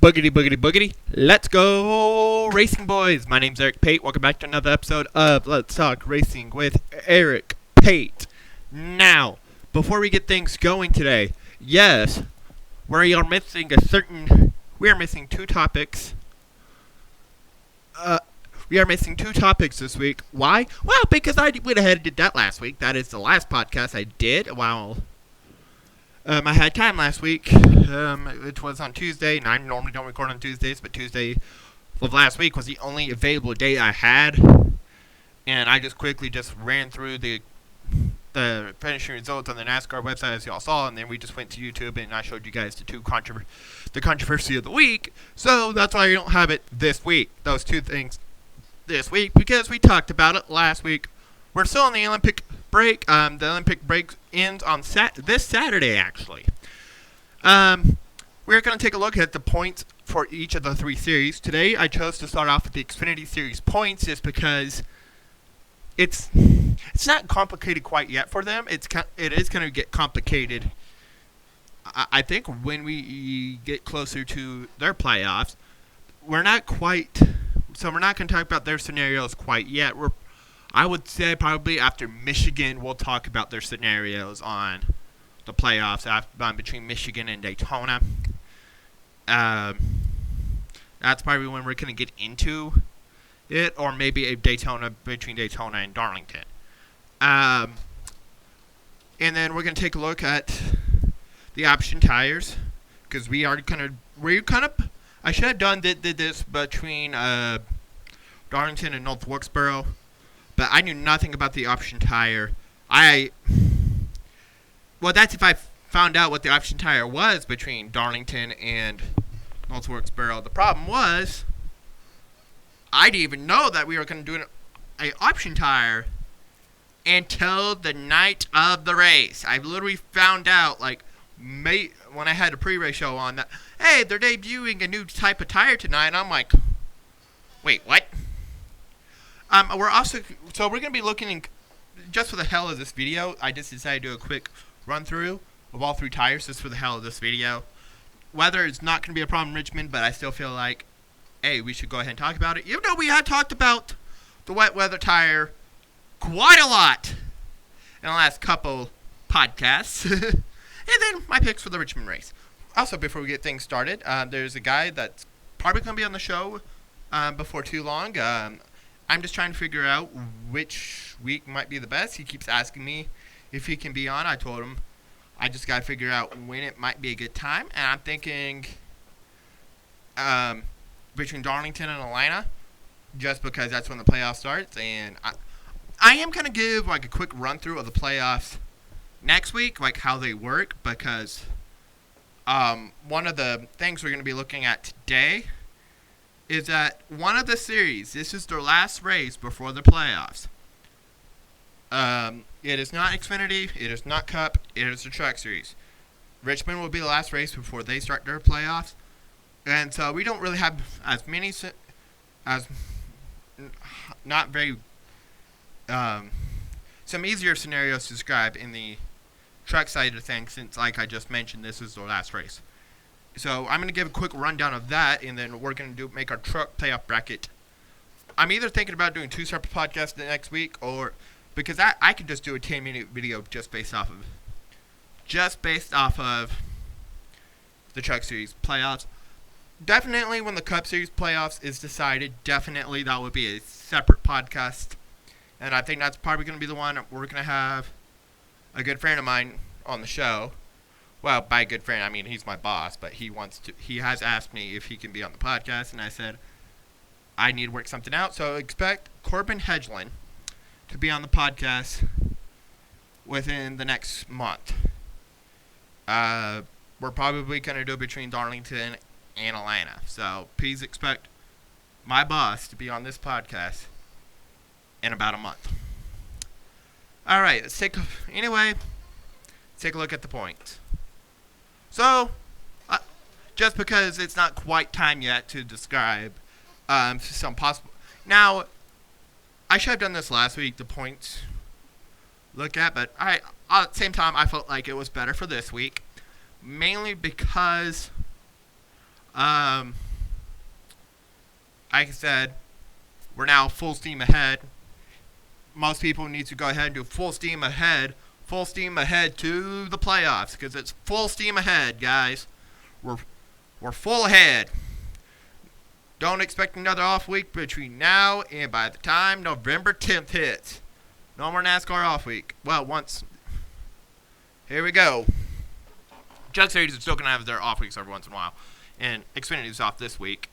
Boogity, boogity, boogity. Let's go racing, boys. My name's Eric Pate. Welcome back to another episode of Let's Talk Racing with Eric Pate. Now, before we get things going today, yes, we are missing two topics. We are missing two topics this week. Why? Well, because I went ahead and did that last week. That is the last podcast I did while I had time last week, which was on Tuesday, and I normally don't record on Tuesdays, but Tuesday of last week was the only available day I had, and I just quickly ran through the finishing results on the NASCAR website, as y'all saw, and then we just went to YouTube, and I showed you guys the controversy of the week, so that's why I don't have it this week, those two things this week, because we talked about it last week. We're still on the Olympic break. The Olympic break ends on this Saturday, actually. We're going to take a look at the points for each of the three series. Today, I chose to start off with the Xfinity Series points just because it's not complicated quite yet for them. It is going to get complicated, I think, when we get closer to their playoffs. We're not going to talk about their scenarios quite yet. I would say probably after Michigan, we'll talk about their scenarios on the playoffs between Michigan and Daytona. That's probably when we're going to get into it, or maybe between Daytona and Darlington. And then we're going to take a look at the option tires, because I should have done this between Darlington and North Wilkesboro. But I knew nothing about the option tire. That's if I found out what the option tire was between Darlington and North Wilkesboro. The problem was, I didn't even know that we were going to do an option tire until the night of the race. I literally found out, when I had a pre-race show on, that, hey, they're debuting a new type of tire tonight. And I'm like, wait, what? We're going to be looking, just for the hell of this video, I just decided to do a quick run-through of all three tires just for the hell of this video. Weather is not going to be a problem in Richmond, but I still feel like, hey, we should go ahead and talk about it. Even though we had talked about the wet weather tire quite a lot in the last couple podcasts. And then my picks for the Richmond race. Also, before we get things started, there's a guy that's probably going to be on the show before too long. I'm just trying to figure out which week might be the best. He keeps asking me if he can be on. I told him I just got to figure out when it might be a good time. And I'm thinking between Darlington and Atlanta, just because that's when the playoffs starts. And I am going to give a quick run-through of the playoffs next week, how they work, because one of the things we're going to be looking at today is that one of the series, this is their last race before the playoffs. It is not Xfinity, it is not Cup, it is the Truck Series. Richmond will be the last race before they start their playoffs. And so we don't really have as many, some easier scenarios to describe in the truck side of things, since, like I just mentioned, this is their last race. So I'm going to give a quick rundown of that, and then we're going to make our truck playoff bracket. I'm either thinking about doing two separate podcasts the next week, or because I could just do a 10-minute video just based off of the Truck Series playoffs. Definitely when the Cup Series playoffs is decided, definitely that would be a separate podcast. And I think that's probably going to be the one we're going to have a good friend of mine on the show. Well, by a good friend, I mean he's my boss, but he has asked me if he can be on the podcast, and I said I need to work something out. So expect Corbin Hedgeland to be on the podcast within the next month. We're probably going to do between Darlington and Atlanta. So please expect my boss to be on this podcast in about a month. All right, let's take a look at the points. So, just because it's not quite time yet to describe some possible... Now, I should have done this last week, the points look at, but at the same time, I felt like it was better for this week, mainly because Like I said, we're now full steam ahead. Most people need to go ahead and do full steam ahead to the playoffs, because it's full steam ahead, guys. We're full ahead. Don't expect another off week between now and by the time November 10th hits. No more NASCAR off week. Well, once. Here we go. Jug Series is still going to have their off weeks every once in a while. And Xfinity's off this week.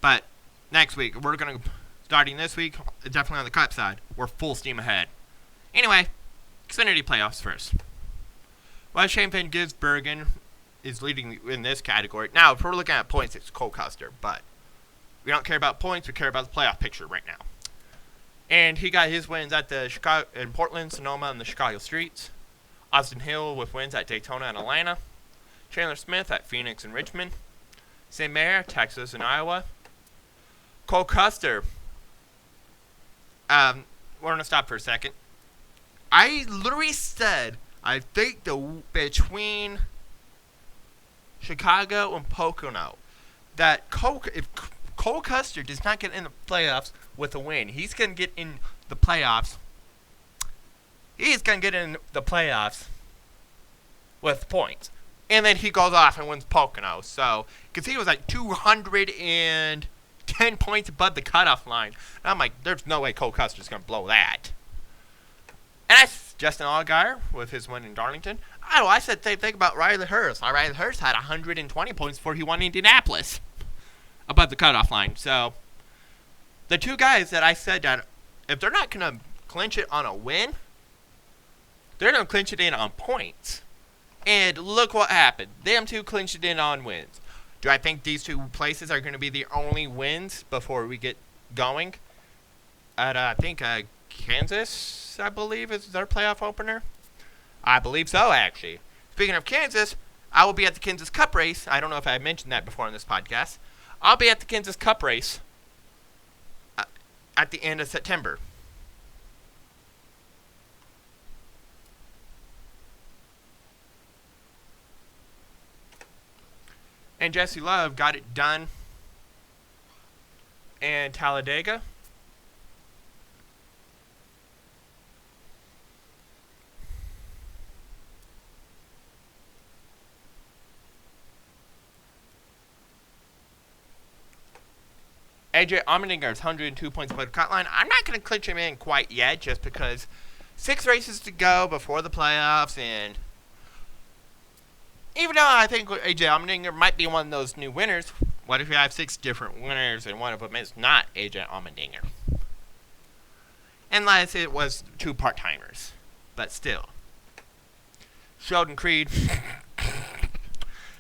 But next week, we're going to, starting this week, definitely on the Cup side, we're full steam ahead. Anyway, Xfinity playoffs first. Well, Shane Van Gisbergen is leading in this category. Now, if we're looking at points, it's Cole Custer. But we don't care about points. We care about the playoff picture right now. And he got his wins at the Chicago, in Portland, Sonoma, and the Chicago streets. Austin Hill with wins at Daytona and Atlanta. Chandler Smith at Phoenix and Richmond. St. Mary, Texas, and Iowa. Cole Custer. We're going to stop for a second. I literally said, I think between Chicago and Pocono, that if Cole Custer does not get in the playoffs with a win, he's going to get in the playoffs. He's going to get in the playoffs with points. And then he goes off and wins Pocono. So, because he was like 210 points above the cutoff line. And I'm like, there's no way Cole Custer's going to blow that. And that's Justin Allgaier with his win in Darlington. Oh, I said the same thing about Riley Hurst. Riley Hurst had 120 points before he won Indianapolis above the cutoff line. So, the two guys that I said that if they're not going to clinch it on a win, they're going to clinch it in on points. And look what happened. Them two clinched it in on wins. Do I think these two places are going to be the only wins before we get going? At, I think, Kansas, I believe, is their playoff opener. I believe so, actually. Speaking of Kansas, I will be at the Kansas Cup race. I don't know if I mentioned that before in this podcast. I'll be at the Kansas Cup race at the end of September. And Jesse Love got it done in Talladega. AJ Allmendinger's 102 points above the cut line. I'm not going to clinch him in quite yet, just because 6 races to go before the playoffs, and even though I think AJ Allmendinger might be one of those new winners, what if you have 6 different winners and one of them is not AJ Allmendinger? Unless it was 2 part-timers. But still. Sheldon Creed,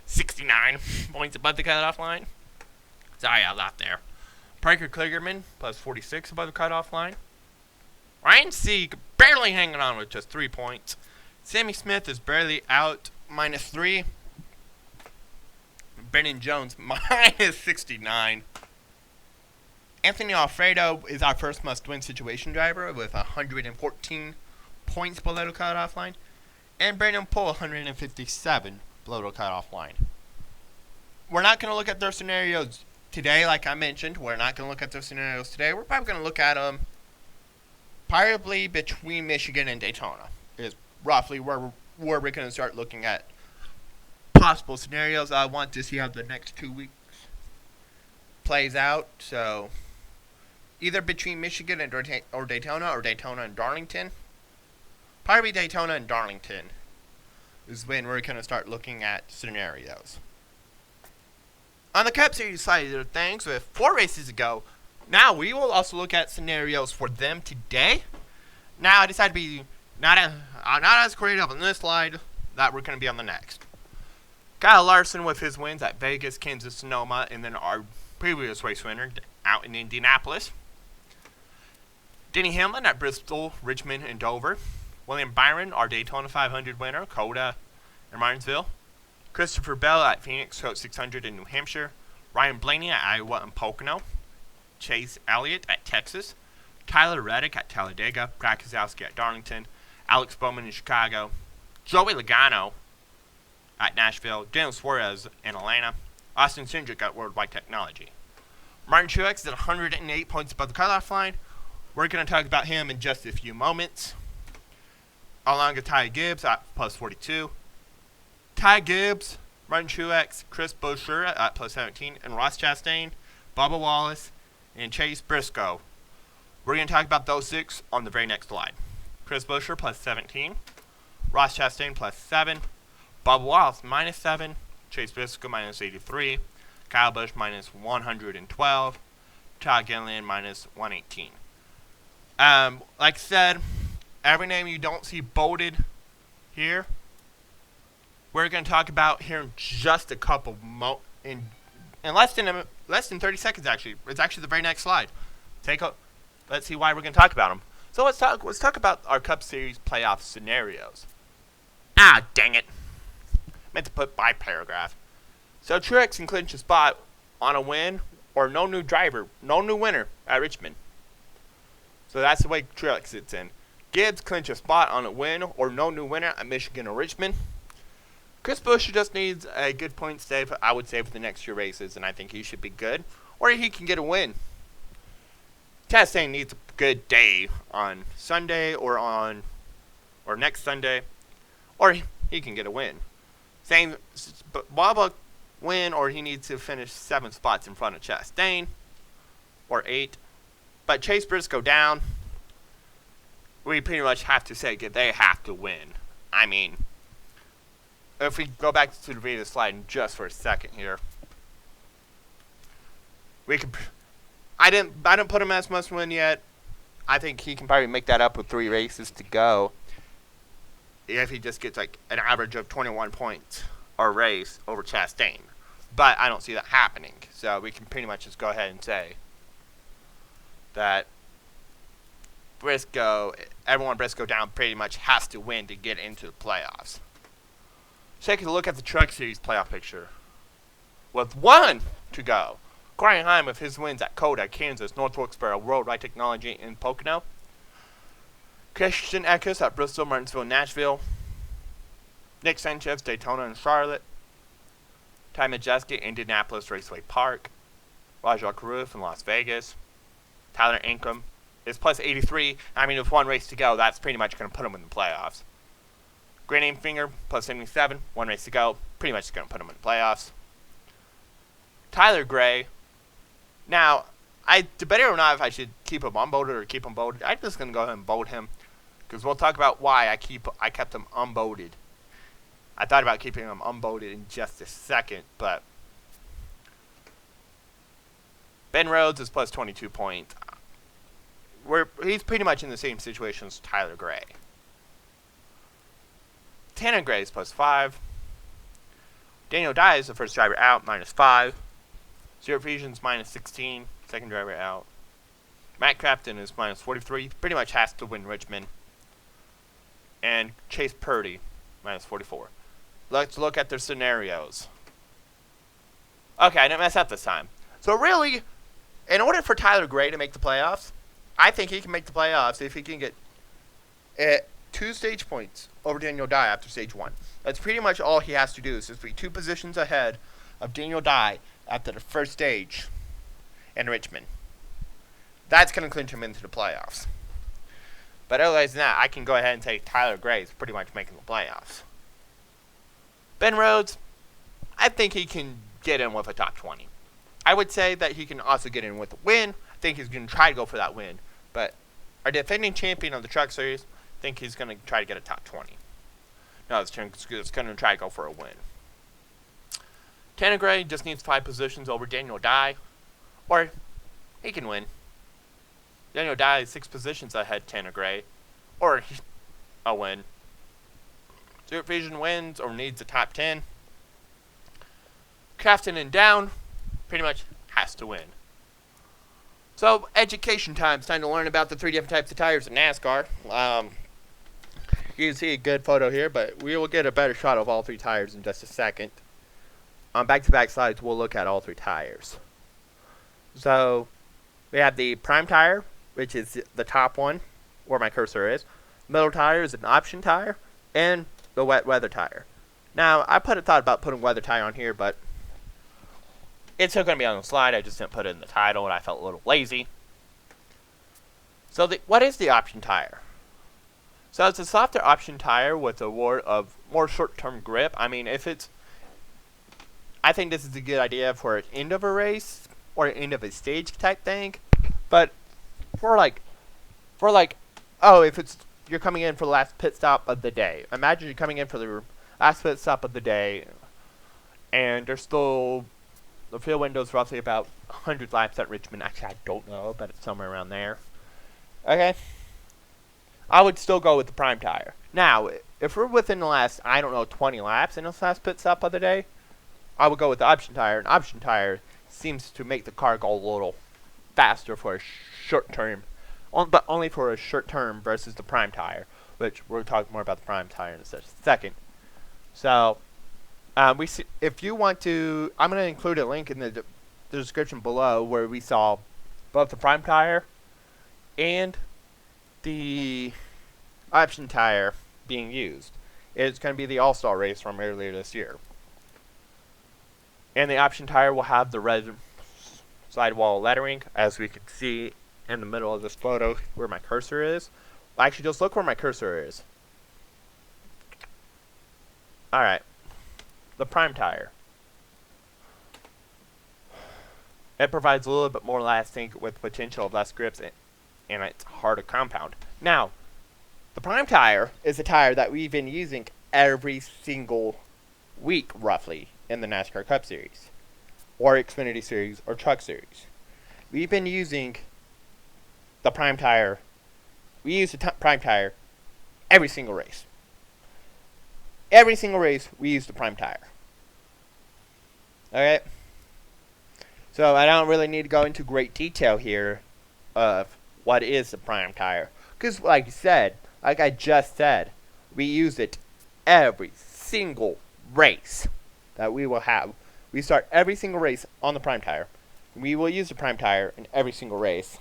69 points above the cutoff line. Sorry, I was out there. Parker Kligerman, plus 46 above the cutoff line. Ryan Sieg, barely hanging on with just 3 points. Sammy Smith is barely out, -3. Brennan Jones, -69. Anthony Alfredo is our first must-win situation driver with 114 points below the cutoff line. And Brandon Poole, 157 below the cutoff line. We're not going to look at their scenarios today, like I mentioned. We're not going to look at their scenarios today. We're probably going to look at them probably between Michigan and Daytona. Is roughly where we're going to start looking at possible scenarios. I want to see how the next 2 weeks plays out. So either between Michigan and or Daytona and Darlington. Probably Daytona and Darlington is when we're going to start looking at scenarios. On the Cup Series side of things, with 4 races to go, now we will also look at scenarios for them today. Now I decided to be not as creative on this slide, that we're going to be on the next. Kyle Larson with his wins at Vegas, Kansas, Sonoma, and then our previous race winner out in Indianapolis. Denny Hamlin at Bristol, Richmond, and Dover. William Byron, our Daytona 500 winner, Coda and Martinsville. Christopher Bell at Phoenix, Coach 600 in New Hampshire. Ryan Blaney at Iowa and Pocono. Chase Elliott at Texas. Tyler Reddick at Talladega. Brad Keselowski at Darlington. Alex Bowman in Chicago. Joey Logano at Nashville. Daniel Suarez in Atlanta. Austin Cindric got Worldwide Technology. Martin Truex is at 108 points above the cutoff line. We're going to talk about him in just a few moments. Along with Ty Gibbs at plus 42. Ty Gibbs, Martin Truex, Chris Buescher at plus 17, and Ross Chastain, Bubba Wallace, and Chase Briscoe. We're going to talk about those 6 on the very next slide. Chris Buescher plus 17, Ross Chastain plus 7, Bubba Wallace minus 7, Chase Briscoe minus 83, Kyle Busch minus 112, Todd Gilliland minus 118. Like I said, every name you don't see bolded here, we're going to talk about here in just a couple in less than 30 seconds. Actually, it's actually the very next slide. Let's see why we're going to talk about them. So let's talk about our Cup Series playoff scenarios. Ah, dang it! Meant to put by paragraph. So Truex can clinch a spot on a win or no new winner at Richmond. So that's the way Truex sits in. Gibbs clinch a spot on a win or no new winner at Michigan or Richmond. Chris Buescher just needs a good point save, I would say, for the next few races, and I think he should be good. Or he can get a win. Chastain needs a good day on Sunday or next Sunday, or he can get a win. Same, Bubba win, or he needs to finish 7 spots in front of Chastain, or 8. But Chase Briscoe down, we pretty much have to say they have to win. I mean, if we go back to the previous slide just for a second here, we could. I didn't put him as must win yet. I think he can probably make that up with 3 races to go. If he just gets like an average of 21 points a race over Chastain. But I don't see that happening. So we can pretty much just go ahead and say that everyone Briscoe down pretty much has to win to get into the playoffs. Taking a look at the Truck Series playoff picture. With 1 to go. Corey Heim with his wins at Coda, Kansas, North Wilkes-Barre, Worldwide Technology in Pocono. Christian Eckes at Bristol, Martinsville, Nashville. Nick Sanchez, Daytona and Charlotte. Ty Majeski, Indianapolis Raceway Park. Rajah Caruth in Las Vegas. Tyler Ankrum is plus 83. I mean, with 1 race to go, that's pretty much going to put him in the playoffs. Grant Finger, plus 77. 1 race to go. Pretty much going to put him in the playoffs. Tyler Gray. Now, I debated or not if I should keep him unbolded or keep him bolded. I'm just going to go ahead and bold him, because we'll talk about why I kept him unbolded. I thought about keeping him unbolded in just a second, but Ben Rhodes is plus 22 points. He's pretty much in the same situation as Tyler Gray. Tanner Gray is plus 5. Daniel Dye is the first driver out, minus 5. Zero Fusion's minus 16, second driver out. Matt Crafton is minus 43, pretty much has to win Richmond. And Chase Purdy, minus 44. Let's look at their scenarios. Okay, I didn't mess up this time. So really, in order for Tyler Gray to make the playoffs, I think he can make the playoffs if he can get 2 stage points over Daniel Dye after stage 1. That's pretty much all he has to do, is just be 2 positions ahead of Daniel Dye after the first stage in Richmond. That's going to clinch him into the playoffs. But otherwise than that, I can go ahead and say Tyler Gray is pretty much making the playoffs. Ben Rhodes, I think he can get in with a top 20. I would say that he can also get in with a win. I think he's going to try to go for that win. But our defending champion of the Truck Series, I think he's going to try to get a top 20. No, it's going to try to go for a win. Tanner Gray just needs 5 positions over Daniel Dye, or he can win. Daniel Dye is 6 positions ahead Tanner Gray, or a win. Zero Fusion wins or needs a top 10. Crafton and Down pretty much has to win. So, education time. It's time to learn about the 3 different types of tires in NASCAR. You can see a good photo here, but we will get a better shot of all 3 tires in just a second. On back-to-back slides, we'll look at all 3 tires. So, we have the prime tire, which is the top one, where my cursor is. Middle tire is an option tire, and the wet weather tire. Now, I thought about putting weather tire on here, but It's still going to be on the slide. I just didn't put it in the title, and I felt a little lazy. So what is the option tire? So it's a softer option tire with a more short-term grip. I mean, I think this is a good idea for an end of a race or an end of a stage type thing. But if you're coming in for the last pit stop of the day. Imagine you're coming in for the last pit stop of the day, and the field window is roughly about 100 laps at Richmond. Actually, I don't know, but it's somewhere around there. Okay. I would still go with the prime tire. Now, if we're within the last, 20 laps in this last pit stop of the day, I would go with the option tire. An option tire seems to make the car go a little faster for a short term, but only for a short term versus the prime tire, which we'll talk more about the prime tire in a second. So, if you want to, I'm going to include a link in the description below where we saw both the prime tire and the option tire being used. It's going to be the All-Star race from earlier this year. And the option tire will have the red sidewall lettering, as we can see in the middle of this photo where my cursor is. Actually, just look where my cursor is. Alright. The prime tire. It provides a little bit more lasting with potential of less grips and it's harder compound. Now, the prime tire is a tire that we've been using every single week, roughly, in the NASCAR Cup Series, or Xfinity Series, or Truck Series. We've been using the prime tire. We use the prime tire every single race. Every single race, we use the prime tire. Okay? So, I don't really need to go into great detail here of what is the prime tire. Because, like I just said, we use it every single race that we will have. We start every single race on the prime tire. We will use the prime tire in every single race.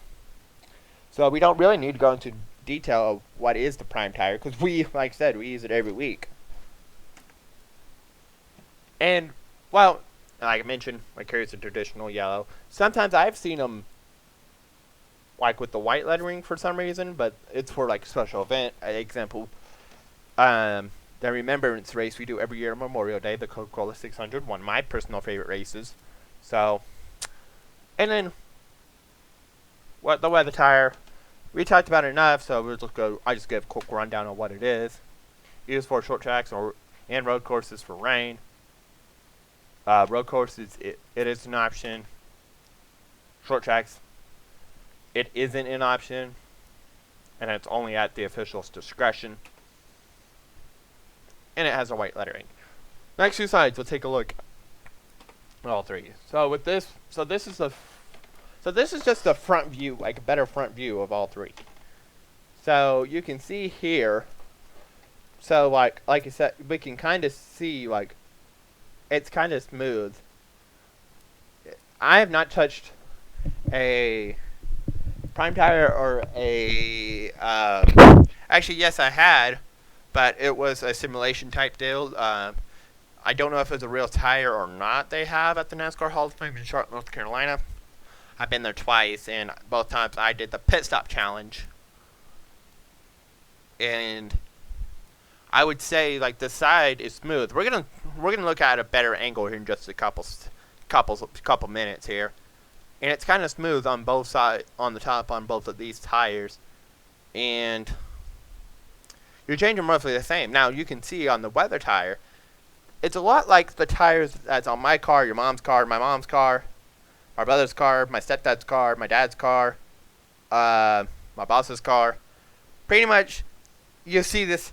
So, we don't really need to go into detail of what is the prime tire. Because like I said, we use it every week. And, well, like I mentioned, my carries a traditional yellow. Sometimes I've seen them like with the white lettering for some reason, but it's for like a special event. Example, the remembrance race we do every year on Memorial Day, the Coca-Cola 600, one of my personal favorite races. So, and then the weather tire, we talked about it enough, so we'll just go. I just give a quick rundown on what it is. Used for short tracks and road courses for rain. Road courses, it is an option. Short tracks, it isn't an option, and it's only at the official's discretion. And it has a white lettering. Next two sides, we'll take a look at all three. So this is just a front view, like a better front view of all three. So you can see here. So like I said, we can kind of see like it's kind of smooth. I have not touched a prime tire or a actually yes I had, but it was a simulation type deal. I don't know if it's a real tire or not they have at the NASCAR Hall of Fame in Charlotte, North Carolina. I've been there twice, and both times I did the pit stop challenge. And I would say like the side is smooth. We're gonna look at a better angle here in just a couple minutes here. And it's kind of smooth on both sides, on the top on both of these tires. And you're changing roughly the same. Now you can see on the weather tire, it's a lot like the tires that's on my car, your mom's car, my mom's car, my brother's car, my stepdad's car, my dad's car, my boss's car. Pretty much, you see this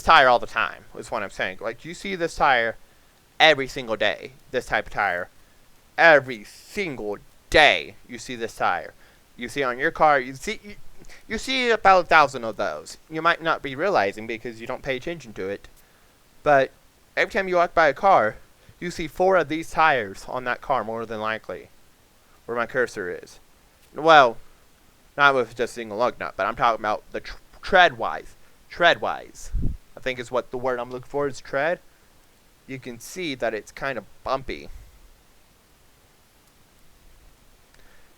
tire all the time, is what I'm saying. Like, you see this tire every single day, this type of tire. Every single day, you see this tire. You see on your car, you see about 1,000 of those. You might not be realizing because you don't pay attention to it. But every time you walk by a car, you see 4 of these tires on that car, more than likely, where my cursor is. Well, not with just a single lug nut, but I'm talking about the tread-wise. Tread-wise, I think is what the word I'm looking for is tread. You can see that it's kind of bumpy.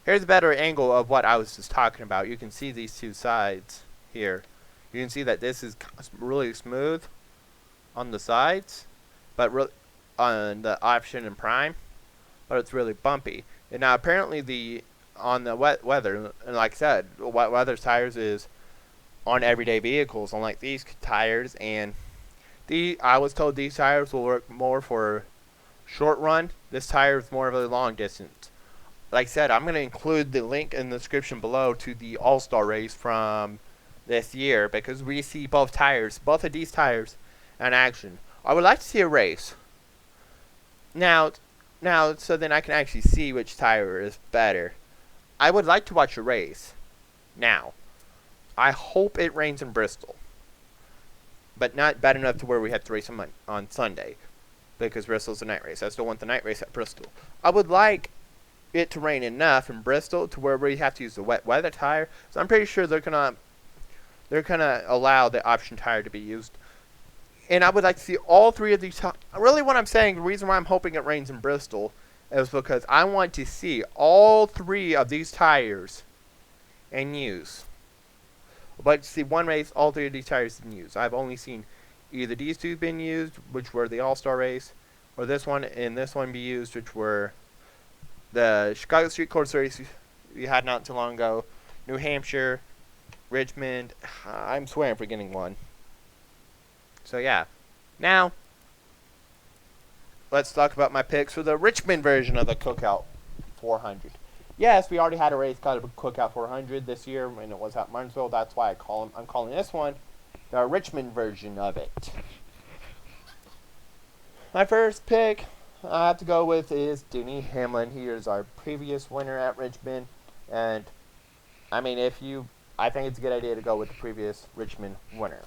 here's a better angle of what I was just talking about. You can see these two sides here. You can see that this is really smooth on the sides, but on the option and prime, but it's really bumpy. And now apparently on the wet weather, and like I said, wet weather tires is on everyday vehicles, unlike these tires. And I was told these tires will work more for short run. This tire is more of a long distance. Like I said, I'm going to include the link in the description below to the All-Star race from this year, because we see both of these tires in action. I would like to see a race. Now, so then I can actually see which tire is better. I would like to watch a race. Now, I hope it rains in Bristol, but not bad enough to where we have to race on Sunday, because Bristol's a night race. I still want the night race at Bristol. I would like it to rain enough in Bristol to where we have to use the wet weather tire. So I'm pretty sure they're gonna allow the option tire to be used. And I would like to see all three of these. Really, what I'm saying, the reason why I'm hoping it rains in Bristol is because I want to see all three of these tires in use. I'd like to see one race, all three of these tires in use. I've only seen either these two been used, which were the All-Star race, or this one and this one be used, which were the Chicago Street Course race we had not too long ago, New Hampshire, Richmond. I'm swearing I'm forgetting one. So yeah. Now, let's talk about my picks for the Richmond version of the Cookout 400. Yes, we already had a race called the Cookout 400 this year, and it was at Martinsville. That's why I'm calling this one the Richmond version of it. My first pick I have to go with is Denny Hamlin. He is our previous winner at Richmond, and I mean, I think it's a good idea to go with the previous Richmond winner.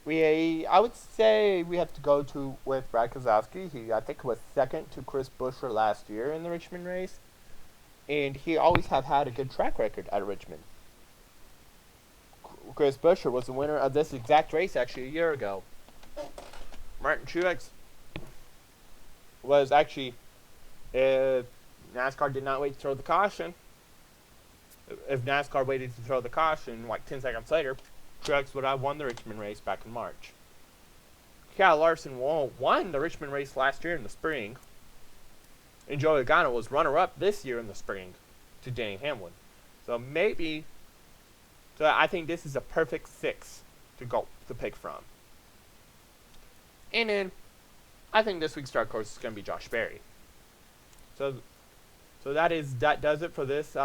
I would say we have to go with Brad Keselowski. He, I think, was second to Chris Buescher last year in the Richmond race, and he always have had a good track record at Richmond. Chris Buescher was the winner of this exact race actually a year ago. Martin Truex was actually, if NASCAR did not wait to throw the caution, if NASCAR waited to throw the caution like 10 seconds later, Truex would have won the Richmond race back in March. Kyle Larson won the Richmond race last year in the spring, and Joey Logano was runner-up this year in the spring to Denny Hamlin. So I think this is a perfect 6 to pick from. And then I think this week's dark horse is going to be Josh Berry. So that does it for this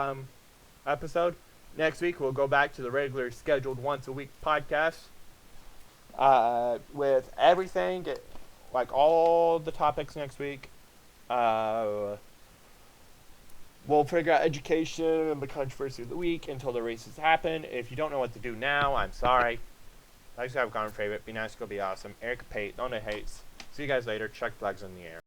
episode. Next week, we'll go back to the regular scheduled once-a-week podcast with everything, like all the topics next week. We'll figure out education and the controversy of the week until the races happen. If you don't know what to do now, I'm sorry. Like I said, have a common favorite. Be nice, go be awesome. Eric Pate, no hates. See you guys later. Check flags in the air.